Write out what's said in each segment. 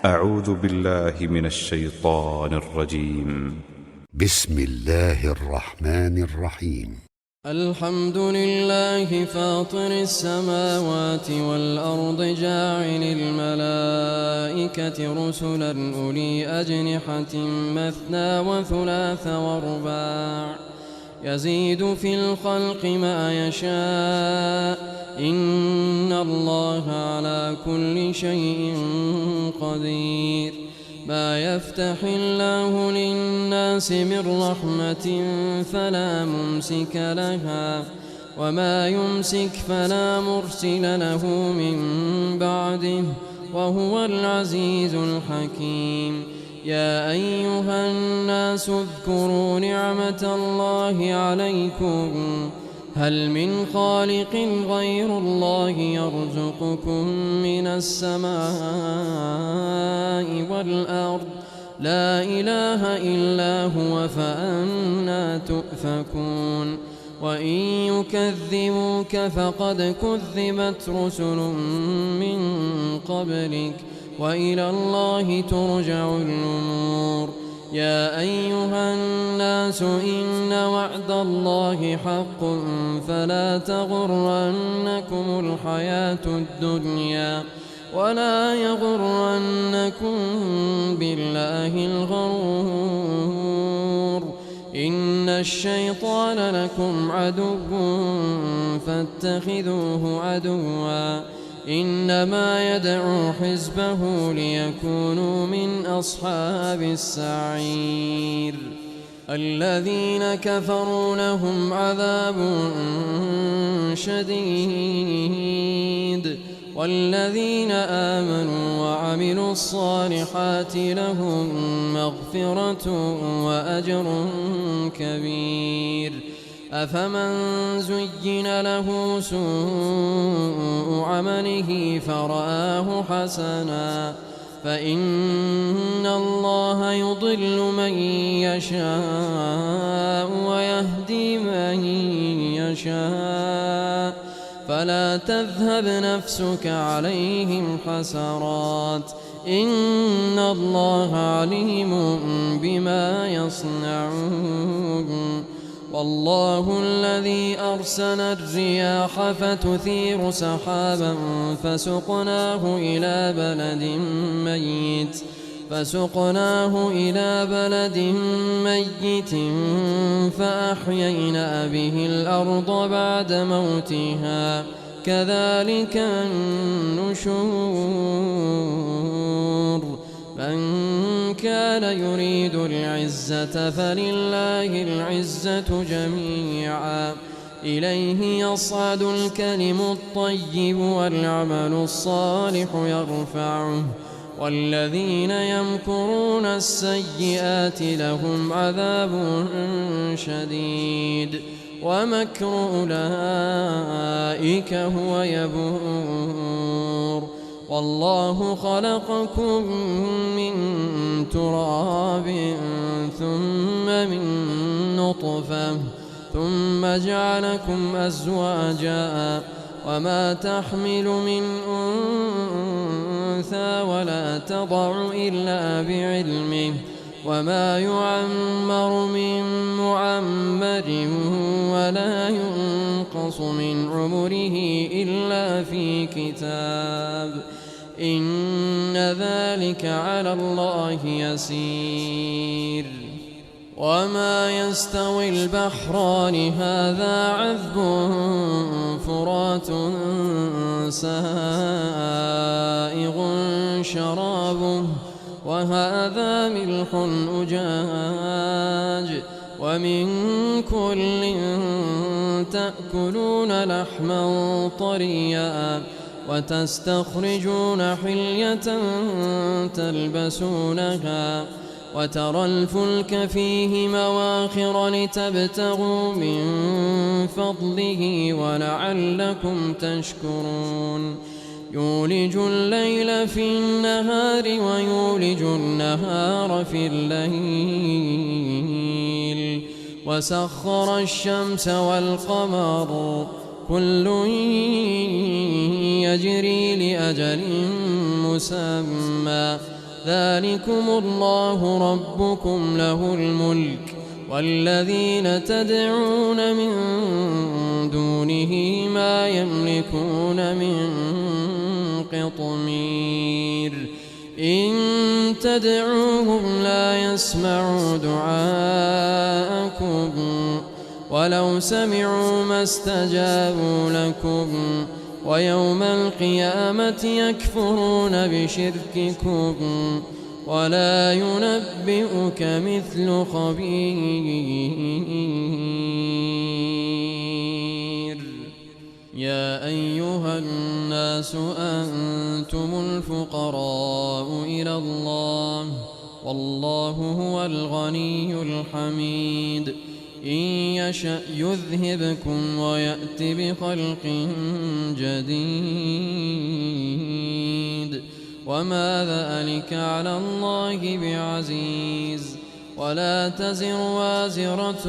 أعوذ بالله من الشيطان الرجيم. بسم الله الرحمن الرحيم. الحمد لله فاطر السماوات والأرض جاعل الملائكة رسلا أولي أجنحة مثنى وثلاث ورباع يزيد في الخلق ما يشاء إن الله على كل شيء قدير. ما يفتح الله للناس من رحمة فلا ممسك لها وما يمسك فلا مرسل له من بعده وهو العزيز الحكيم. يا أيها الناس اذكروا نعمة الله عليكم هل من خالق غير الله يرزقكم من السماء والأرض لا إله إلا هو فأنى تؤفكون. وإن يكذبوك فقد كذبت رسل من قبلك وإلى الله ترجع الأمور. يا أيها الناس إن وعد الله حق فلا تغرنكم الحياة الدنيا ولا يغرنكم بالله الغرور. إن الشيطان لكم عدو فاتخذوه عدوا إنما يدعو حزبه ليكونوا من أصحاب السعير. الذين كفروا لهم عذاب شديد والذين آمنوا وعملوا الصالحات لهم مغفرة وأجر كبير. أفمن زين له سوء عمله فرآه حسنا فإن الله يضل من يشاء ويهدي من يشاء فلا تذهب نفسك عليهم حسرات إن الله عليم بما يصنعون. والله الذي أرسل الرياح فتثير سحابا فسقناه إلى بلد ميت فأحيينا به الأرض بعد موتها كذلك النشور. من كان يريد العزة فلله العزة جميعا إليه يصعد الكلم الطيب والعمل الصالح يرفعه والذين يمكرون السيئات لهم عذاب شديد ومكر أولئك هو يبور. والله خلقكم من تراب ثم من نطفة ثم جعلكم أزواجا وما تحمل من أنثى ولا تضع إلا بعلمه وما يعمر من معمر ولا ينقص من عمره إلا في كتاب إن ذلك على الله يسير. وما يستوي البحران هذا عذب فرات سائغ شرابه وهذا ملح أجاج ومن كل تأكلون لحما طريا وتستخرجون حلية تلبسونها وترى الفلك فيه مواخر لتبتغوا من فضله ولعلكم تشكرون. يولج الليل في النهار ويولج النهار في الليل وسخر الشمس والقمر كل يجري لأجل مسمى ذلكم الله ربكم له الملك والذين تدعون من دونه ما يملكون من قطمير إن تدعوهم لا يسمعوا دعاءكم ولو سمعوا ما استجابوا لكم ويوم القيامة يكفرون بشرككم ولا ينبئك مثل خبير يا أيها الناس أنتم الفقراء إلى الله والله هو الغني الحميد إن يشأ يذهبكم ويأت بخلق جديد وما ذلك على الله بعزيز ولا تزر وازرة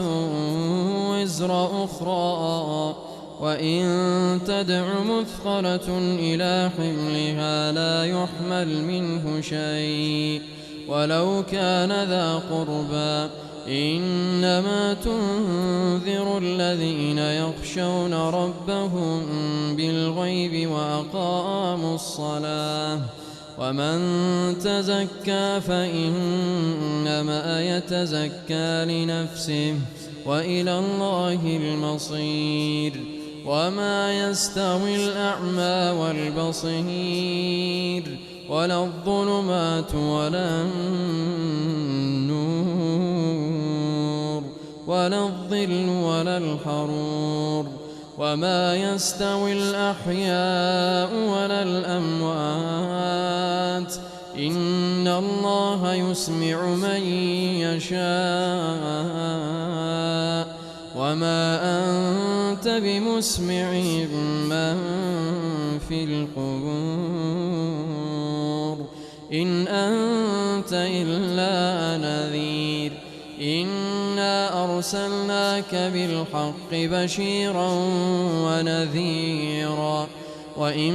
وزر أخرى وإن تدع مثقلة إلى حملها لا يحمل منه شيء ولو كان ذا قربى إنما تنذر الذين يخشون ربهم بالغيب وأقاموا الصلاة ومن تزكى فإنما يتزكى لنفسه وإلى الله المصير وما يستوي الأعمى والبصير ولا الظلمات ولا النور ولا الظل ولا الحرور وما يستوي الأحياء ولا الأموات إن الله يسمع من يشاء وما أنت بمسمع من في القبور إن أنت إلا نذير إنا أرسلناك بالحق بشيرا ونذيرا وإن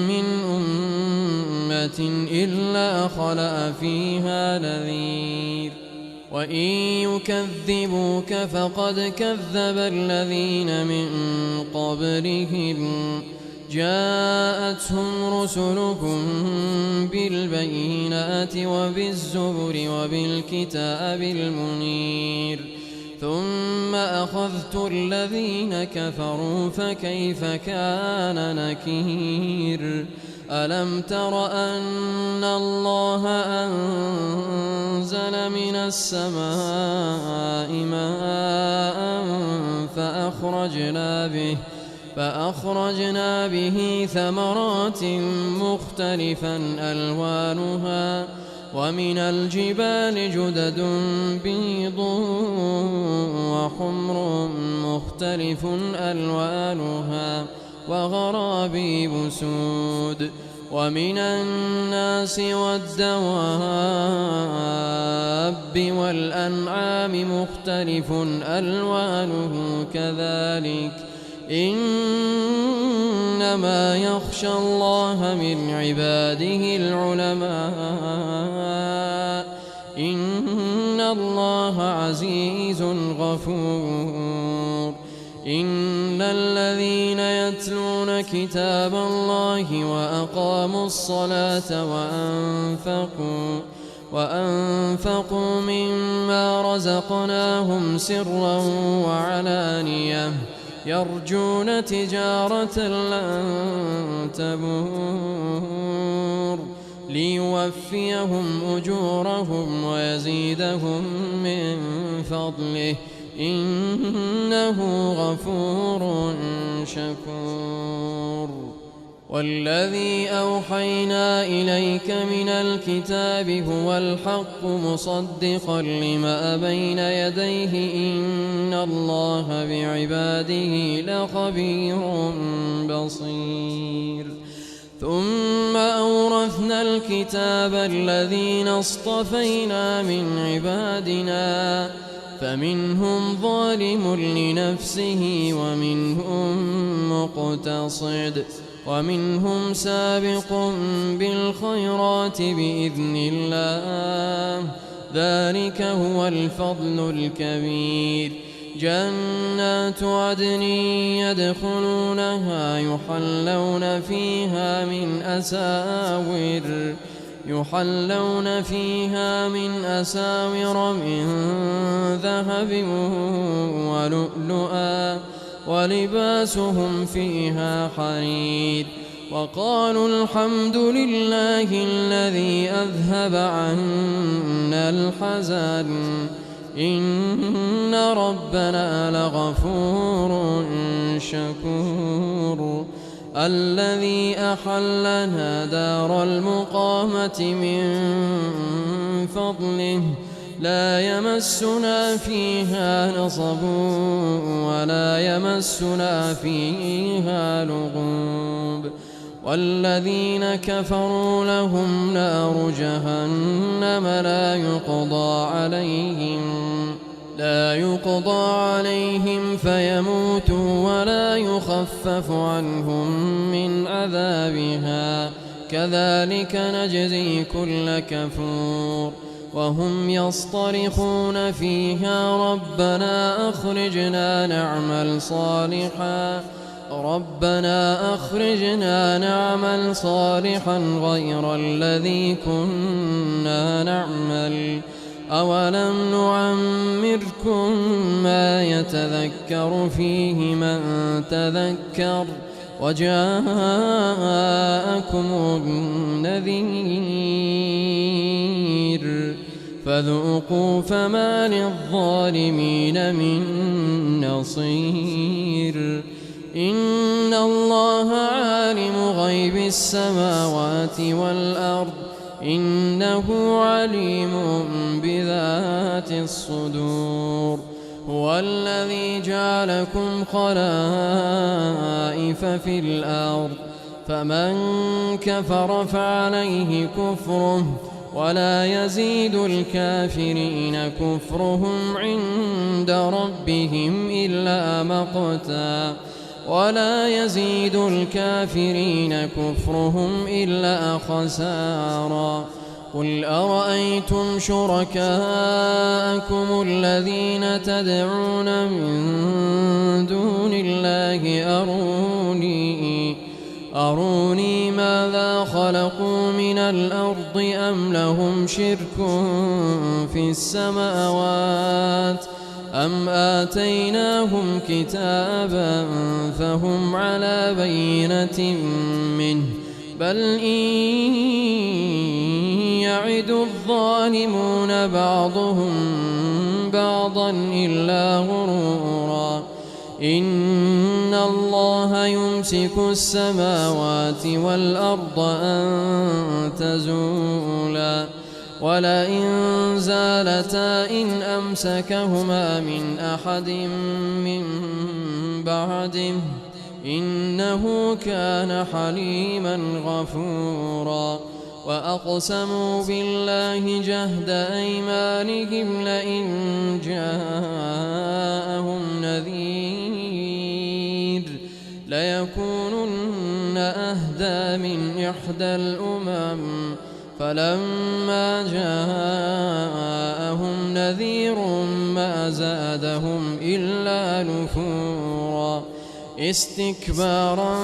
من أمة إلا خلأ فيها نذير وإن يكذبوك فقد كذب الذين من قبلهم جاءتهم رسلهم بالبينات وبالزبر وبالكتاب المنير ثم أخذت الذين كفروا فكيف كان نكير ألم تر أن الله أنزل من السماء ماء فأخرجنا به ثمرات مختلفا ألوانها ومن الجبال جدد بيض وحمر مختلف ألوانها وغرابيب سود ومن الناس والدواب والأنعام مختلف ألوانه كذلك إنما يخشى الله من عباده العلماء إن الله عزيز غفور إن الذين يتلون كتاب الله وأقاموا الصلاة وأنفقوا مما رزقناهم سرا وعلانية يرجون تجارة لن تبور ليوفيهم أجورهم ويزيدهم من فضله إنه غفور شكور والذي أوحينا إليك من الكتاب هو الحق مصدقا لما بين يديه إن الله بعباده لخبير بصير ثم أورثنا الكتاب الذين اصطفينا من عبادنا فمنهم ظالم لنفسه ومنهم مقتصد ومنهم سابق بالخيرات بإذن الله، ذلك هو الفضل الكبير. جنات عدن يدخلونها يحلون فيها من أساور من ذهب ولؤلؤا ولباسهم فيها حرير. وقالوا الحمد لله الذي أذهب عنا الحزن إن ربنا لغفور شكور. الذي أحلنا دار المقامة من فضله لا يمسنا فيها نصب ولا يمسنا فيها لغوب. والذين كفروا لهم نار جهنم لا يقضى عليهم فيموتوا ولا يخفف عنهم من عذابها، كذلك نجزي كل كفور. وهم يصطرخون فيها ربنا أخرجنا نعمل صالحا غير الذي كنا نعمل. أولم نعمركم ما يتذكر فيه من تذكر وجاءكم النذير فذوقوا فما للظالمين من نصير. إن الله عالم غيب السماوات والأرض إنه عليم بذات الصدور. هو الذي جعلكم خلائف في الأرض فمن كفر فعليه كفره ولا يزيد الكافرين كفرهم عند ربهم إلا مقتا خسارا. قل أرأيتم شركاءكم الذين تدعون من دون الله أروني ماذا خلقوا من الأرض أم لهم شرك في السماوات أم آتيناهم كتابا فهم على بينة منه بل إن يعد الظالمون بعضهم بعضا إلا غرورا. إن الله يمسك السماوات والأرض أن تزولا ولئن زالتا إن أمسكهما من أحد من بعده إنه كان حليما غفورا. وأقسموا بالله جهد أيمانهم لئن جاءهم نذير ليكونن أهدى من إحدى الأمم فلما جاءهم نذير ما زادهم إلا نفورا. استكبارا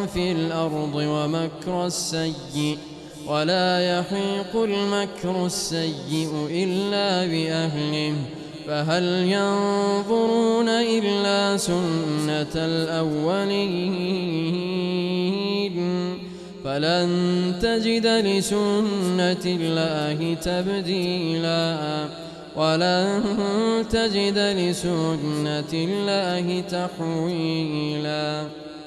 في الأرض ومكر السيء ولا يحيق المكر السيء إلا بأهله فهل ينظرون إلا سنة الأولين فلن تجد لسنة الله تبديلا ولن تجد لسنة الله تحويلا.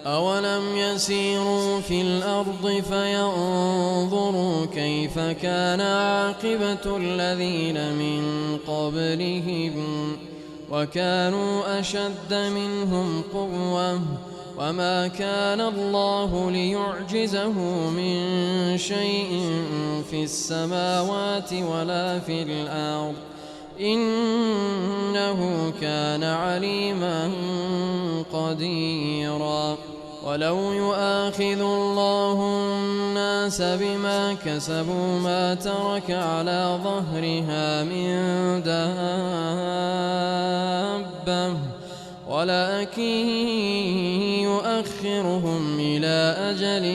أولم يسيروا في الأرض فينظروا كيف كان عاقبة الذين من قبلهم وكانوا أشد منهم قوة وما كان الله ليعجزه من شيء في السماوات ولا في الأرض إنه كان عليما قديرا. ولو يؤاخذ الله الناس بما كسبوا ما ترك على ظهرها من دابة ولكن يؤخرهم إلى أجل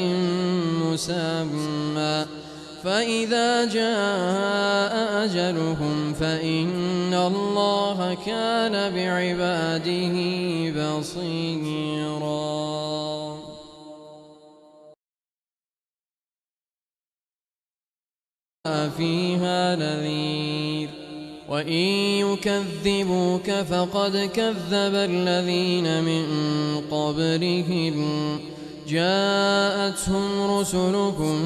مسمى فإذا جاء أجلهم فإن الله كان بعباده بصيرا. فيها نذير وإن يكذبوك فقد كذب الذين من قبلهم جاءتهم رسلهم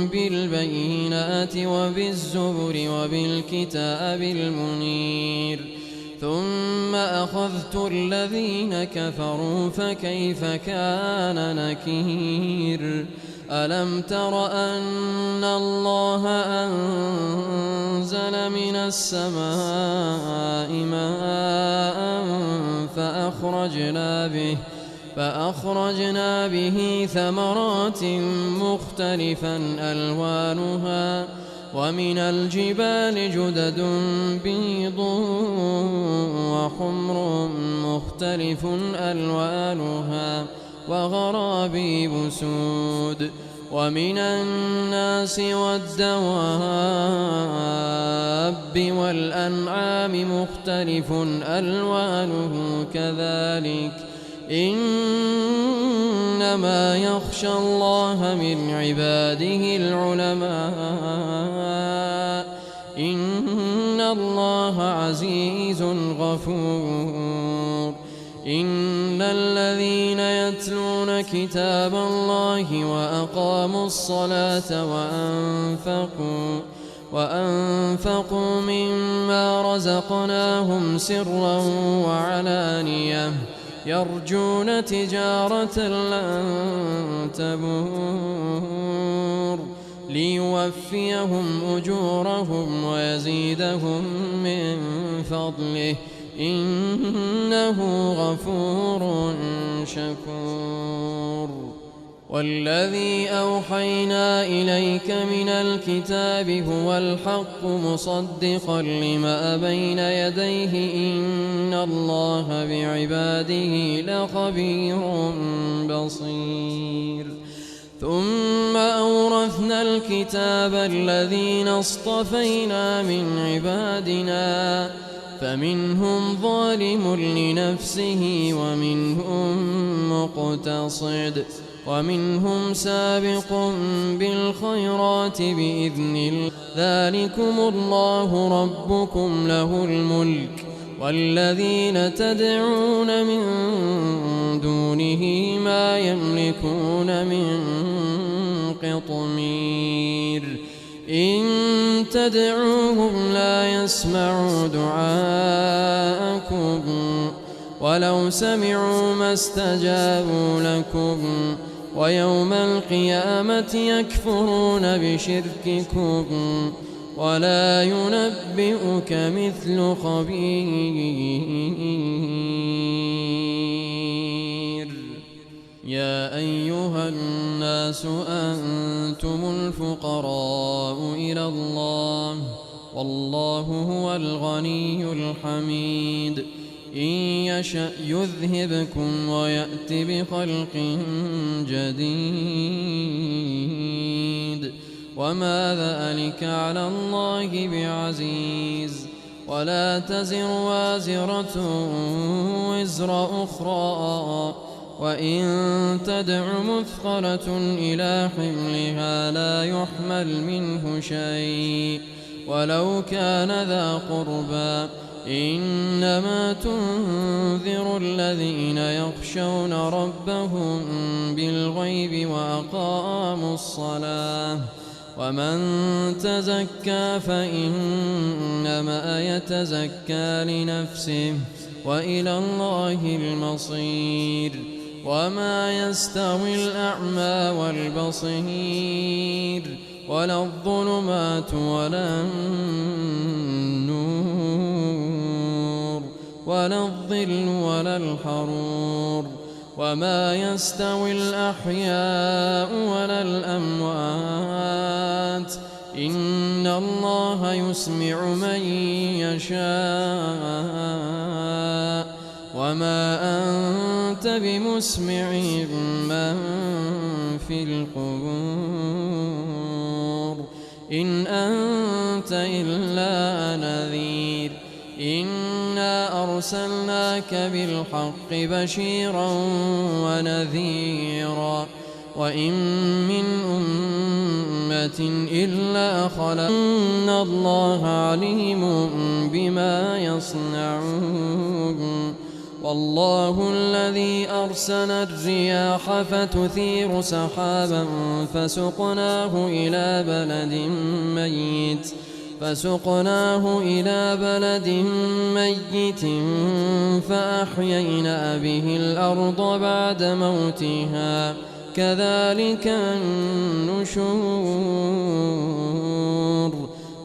بالبينات وبالزبر وبالكتاب المنير ثم أخذت الذين كفروا فكيف كان نكير. ألم تر أن الله أنزل من السماء ماء فأخرجنا به ثمرات مختلفا ألوانها ومن الجبال جدد بيض وحمر مختلف ألوانها وغرابيب سود ومن الناس والدواب والأنعام مختلف ألوانه كذلك إنما يخشى الله من عباده العلماء إن الله عزيز غفور. إن الذين يتلون كتاب الله وأقاموا الصلاة وأنفقوا مما رزقناهم سرا وعلانية يرجون تجارة لن تبور ليوفيهم أجورهم ويزيدهم من فضله إنه غفور شكور. والذي أوحينا إليك من الكتاب هو الحق مصدقا لما بين يديه إن الله بعباده لخبير بصير. ثم أورثنا الكتاب الذين اصطفينا من عبادنا فمنهم ظالم لنفسه ومنهم مقتصد ومنهم سابق بالخيرات بإذن الله ذلكم الله ربكم له الملك والذين تدعون من دونه ما يملكون من قطمير إن تدعوهم لا يسمعوا دعاءكم ولو سمعوا ما استجابوا لكم ويوم القيامة يكفرون بشرككم ولا ينبئك مثل خبير. يا أيها الناس أنتم الفقراء إلى الله والله هو الغني الحميد إن يشأ يذهبكم ويأت بخلق جديد وما ذلك على الله بعزيز. ولا تزر وازرة وزر أخرى وإن تدع مثقلة إلى حملها لا يحمل منه شيء ولو كان ذا قربى إنما تنذر الذين يخشون ربهم بالغيب وأقاموا الصلاة ومن تزكى فإنما يتزكى لنفسه وإلى الله المصير. وما يستوي الأعمى والبصير ولا الظلمات ولا النور ولا الظل ولا الحرور وما يستوي الأحياء ولا الأموات إن الله يسمع من يشاء وما أنت بمسمع من في القبور إن أنت إلا نذير إنا أرسلناك بالحق بشيرا ونذيرا وإن من أمة إلا خلا إن الله عليم بما يصنعون والله الذي أرسل الرياح فتثير سحابا فسقناه إلى بلد ميت فأحيينا به الأرض بعد موتها كذلك النشور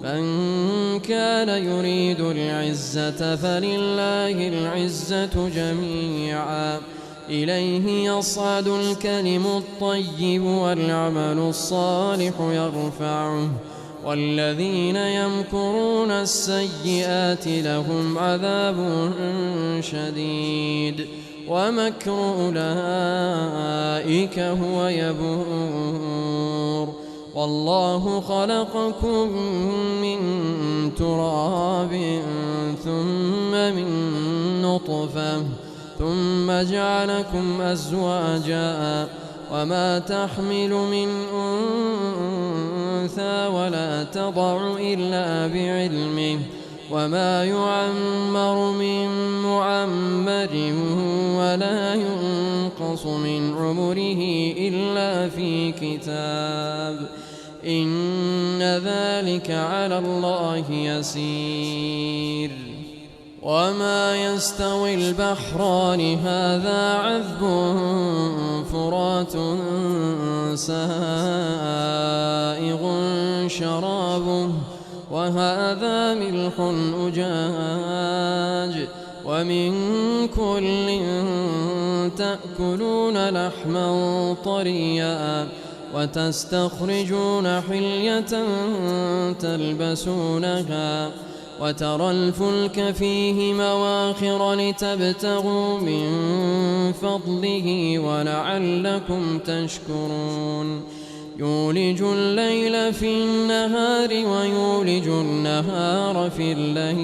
من كان يريد العزة فلله العزة جميعا إليه يصعد الكلم الطيب والعمل الصالح يرفعه والذين يمكرون السيئات لهم عذاب شديد ومكر أولئك هو يبور والله خلقكم من تراب ثم من نطفة ثم جعلكم أزواجا وما تحمل من أنثى ولا تضع إلا بعلمه وما يعمر من معمر ولا ينقص من عمره إلا في كتاب إن ذلك على الله يسير وما يستوي البحران هذا عذب فرات سائغ شرابه وهذا ملح أجاج ومن كل تأكلون لحما طريا وتستخرجون حلية تلبسونها وترى الفلك فيه مواخر لتبتغوا من فضله ولعلكم تشكرون يولج الليل في النهار ويولج النهار في الليل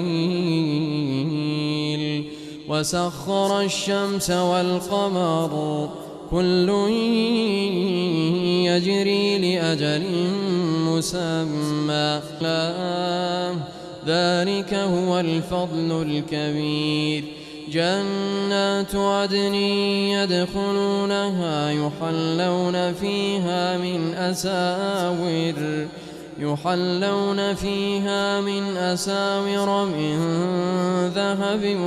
وسخر الشمس والقمر كل يجري لأجل مسمى ذلك هو الفضل الكبير جنات عدن يدخلونها يحلون فيها من أساور من ذهب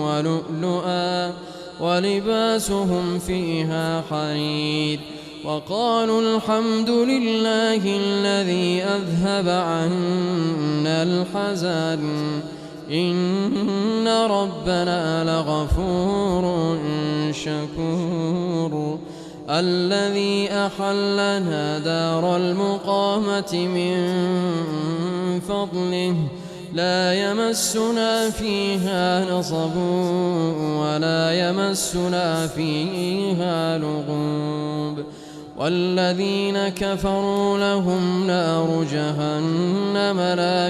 ولؤلؤا ولباسهم فيها حرير وقالوا الحمد لله الذي أذهب عنا الحزن إن ربنا لغفور شكور الذي أحلنا دار المقامة من فضله لا يمسنا فيها نصب ولا يمسنا فيها لغوب والذين كفروا لهم نار جهنم لا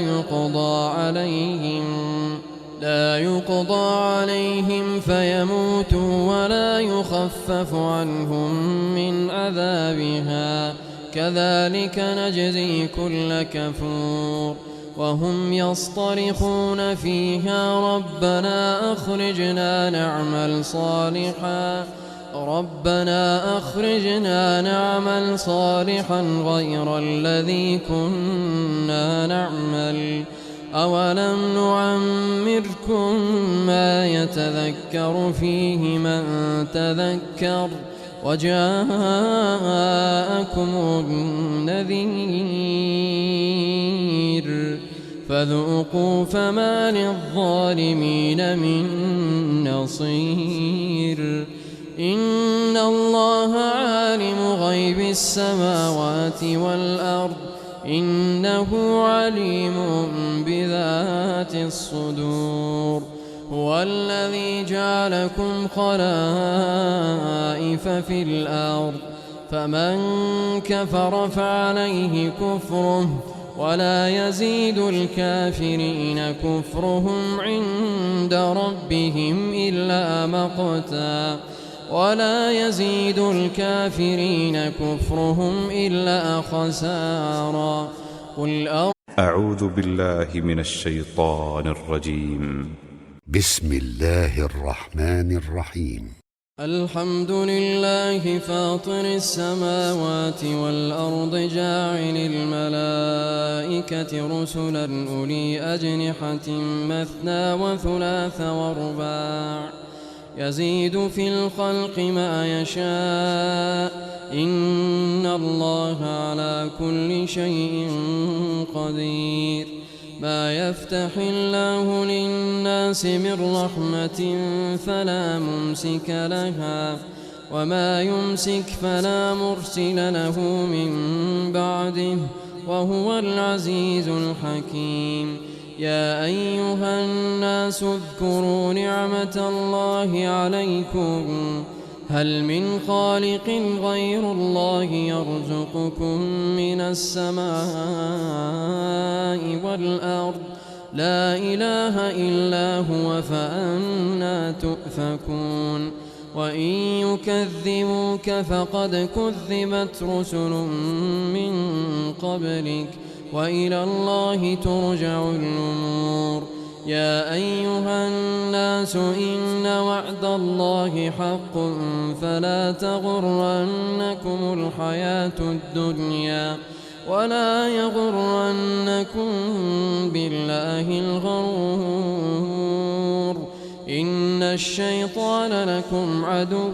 يقضى عليهم فيموتوا ولا يخفف عنهم من عذابها كذلك نجزي كل كفور وهم يصطرخون فيها ربنا أخرجنا نعمل صالحا غير الذي كنا نعمل أولم نعمركم ما يتذكر فيه من تذكر وجاءكم النذير فذوقوا فما للظالمين من نصير إن الله عالم غيب السماوات والأرض إنه عليم بذات الصدور. هو الذي جعلكم خلائف في الأرض فمن كفر فعليه كفره ولا يزيد الكافرين كفرهم عند ربهم إلا مقتا ولا يزيد الكافرين كفرهم إلا خسارا. قل أعوذ بالله من الشيطان الرجيم. بسم الله الرحمن الرحيم. الحمد لله فاطر السماوات والأرض جاعل الملائكة رسلا أولي أجنحة مثنى وثلاث ورباع يزيد في الخلق ما يشاء إن الله على كل شيء قدير. ما يفتح الله للناس من رحمة فلا ممسك لها وما يمسك فلا مرسل له من بعده وهو العزيز الحكيم. يا أيها الناس اذكروا نعمة الله عليكم هل من خالق غير الله يرزقكم من السماء والأرض لا إله إلا هو فأنى تؤفكون. وإن يكذبوك فقد كذبت رسل من قبلك وإلى الله ترجع الأمور. يا أيها الناس إن وعد الله حق فلا تغرنكم الحياة الدنيا ولا يغرنكم بالله الغرور. إن الشيطان لكم عدو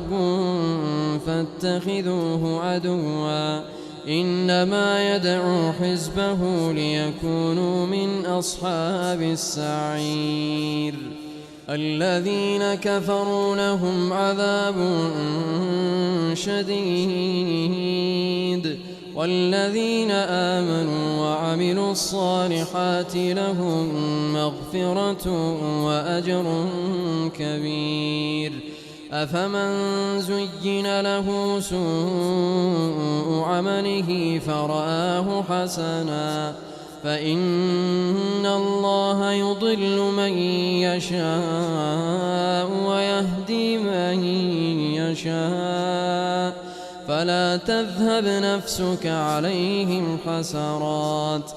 فاتخذوه عدوا إنما يدعو حزبه ليكونوا من أصحاب السعير. الذين كفروا لهم عذاب شديد والذين آمنوا وعملوا الصالحات لهم مغفرة وأجر كبير. أفمن زين له سوء عمله فرآه حسنا فإن الله يضل من يشاء ويهدي من يشاء فلا تذهب نفسك عليهم حسرات